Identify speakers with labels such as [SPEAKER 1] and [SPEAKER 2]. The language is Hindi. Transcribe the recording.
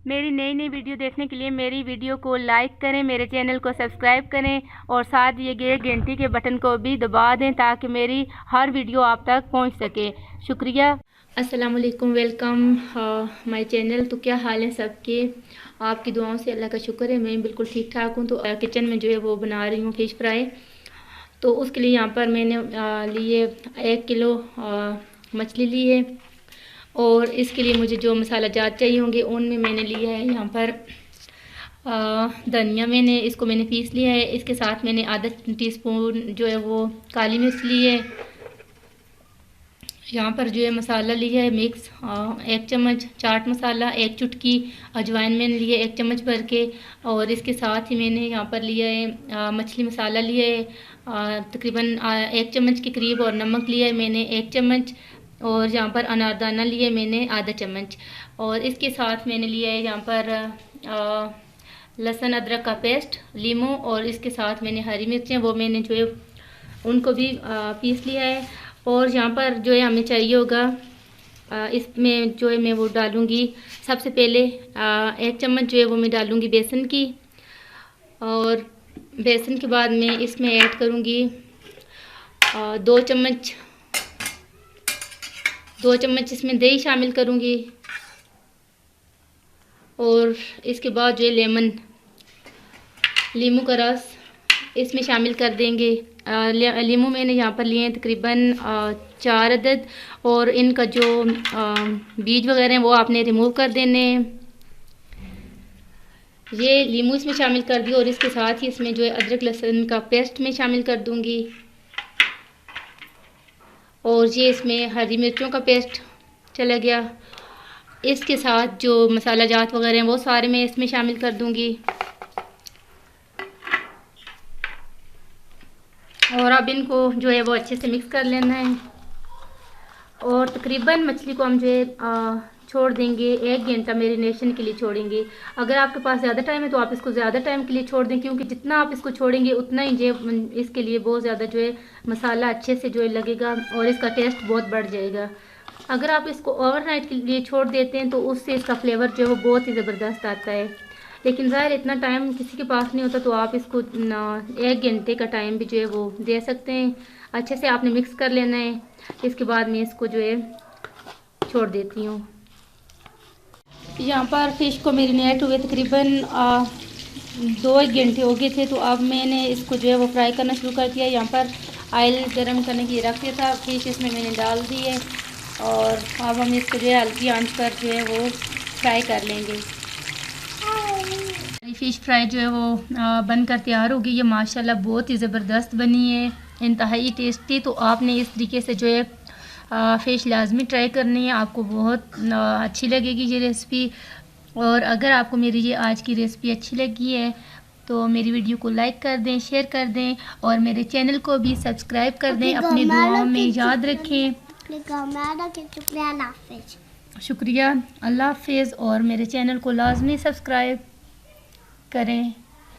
[SPEAKER 1] मेरी नई नई वीडियो देखने के लिए मेरी वीडियो को लाइक करें, मेरे चैनल को सब्सक्राइब करें और साथ दिए घंटी के बटन को भी दबा दें ताकि मेरी हर वीडियो आप तक पहुंच सके। शुक्रिया। अस्सलाम वालेकुम, वेलकम माय चैनल। तो क्या हाल है सबके? आपकी दुआओं से अल्लाह का शुक्र है मैं बिल्कुल ठीक ठाक हूँ। तो किचन में जो है वो बना रही हूँ फ़िश फ्राई। तो उसके लिए यहाँ पर मैंने लिए 1 किलो मछली ली है और इसके लिए मुझे जो मसाला जात चाहिए होंगे उनमें मैंने लिया है यहाँ पर धनिया, मैंने पीस लिया है। इसके साथ मैंने आधा टीस्पून जो है वो काली मिर्च ली है। यहाँ पर जो है मसाला लिया है मिक्स 1 चम्मच चाट मसाला, 1 चुटकी अजवाइन मैंने लिया है 1 चम्मच भर के। और इसके साथ ही मैंने यहाँ पर लिया है मछली मसाला लिया है तकरीबन 1 चम्मच के करीब, और नमक लिया है मैंने 1 चम्मच, और यहाँ पर अनारदाना लिया है मैंने आधा चम्मच। और इसके साथ मैंने लिया है यहाँ पर लहसुन अदरक का पेस्ट, लीमू, और इसके साथ मैंने हरी मिर्चें वो मैंने जो है उनको भी पीस लिया है। और यहाँ पर जो है हमें चाहिए होगा इसमें जो है मैं वो डालूँगी सबसे पहले 1 चम्मच जो है वो मैं डालूँगी बेसन की, और बेसन के बाद मैं इसमें ऐड करूँगी 2 चम्मच इसमें दही शामिल करूँगी। और इसके बाद जो है लीमू का रस इसमें शामिल कर देंगे। लीमू मैंने यहाँ पर लिए हैं तकरीबन 4 अदद, और इनका जो बीज वगैरह हैं वो आपने रिमूव कर देने हैं। ये लीमू इसमें शामिल कर दिया और इसके साथ ही इसमें जो है अदरक लहसुन का पेस्ट में शामिल कर दूँगी, और ये इसमें हरी मिर्चों का पेस्ट चला गया। इसके साथ जो मसाला जात वगैरह हैं वो सारे मैं इसमें शामिल कर दूँगी। और अब इनको जो है वो अच्छे से मिक्स कर लेना है, और तकरीबन मछली को हम जो है छोड़ देंगे 1 घंटा मैरिनेशन के लिए छोड़ेंगे। अगर आपके पास ज़्यादा टाइम है तो आप इसको ज़्यादा टाइम के लिए छोड़ दें, क्योंकि जितना आप इसको छोड़ेंगे उतना ही जो इसके लिए बहुत ज़्यादा जो है मसाला अच्छे से जो है लगेगा और इसका टेस्ट बहुत बढ़ जाएगा। अगर आप इसको ओवरनाइट के लिए छोड़ देते हैं तो उससे इसका फ्लेवर जो है वो बहुत ही ज़बरदस्त आता है। लेकिन ज़ाहिर इतना टाइम किसी के पास नहीं होता, तो आप इसको 1 घंटे का टाइम भी जो है वो दे सकते हैं। अच्छे से आपने मिक्स कर लेना है। इसके बाद मैं इसको जो है छोड़ देती हूँ। यहाँ पर फ़िश को मैरिनेट हुए तकरीबन 2 घंटे हो गए थे, तो अब मैंने इसको जो है वो फ्राई करना शुरू कर दिया। यहाँ पर ऑयल गर्म करने के लिए रख दिया था, फ़िश इसमें मैंने डाल दी है, और अब हम इसको जो है हल्की आंच पर जो है वो फ्राई कर लेंगे। फ़िश फ्राई जो है वो बनकर तैयार होगी। ये माशाल्लाह बहुत ही ज़बरदस्त बनी है, इंतहाई टेस्टी। तो आपने इस तरीके से जो है फ़िश लाजमी ट्राई करनी है, आपको बहुत अच्छी लगेगी ये रेसिपी। और अगर आपको मेरी ये आज की रेसिपी अच्छी लगी है तो मेरी वीडियो को लाइक कर दें, शेयर कर दें, और मेरे चैनल को भी सब्सक्राइब कर दें। अपनी दुआओं में याद रखें। शुक्रिया, अल्लाह हाफ़िज़, और मेरे चैनल को लाजमी सब्सक्राइब करें।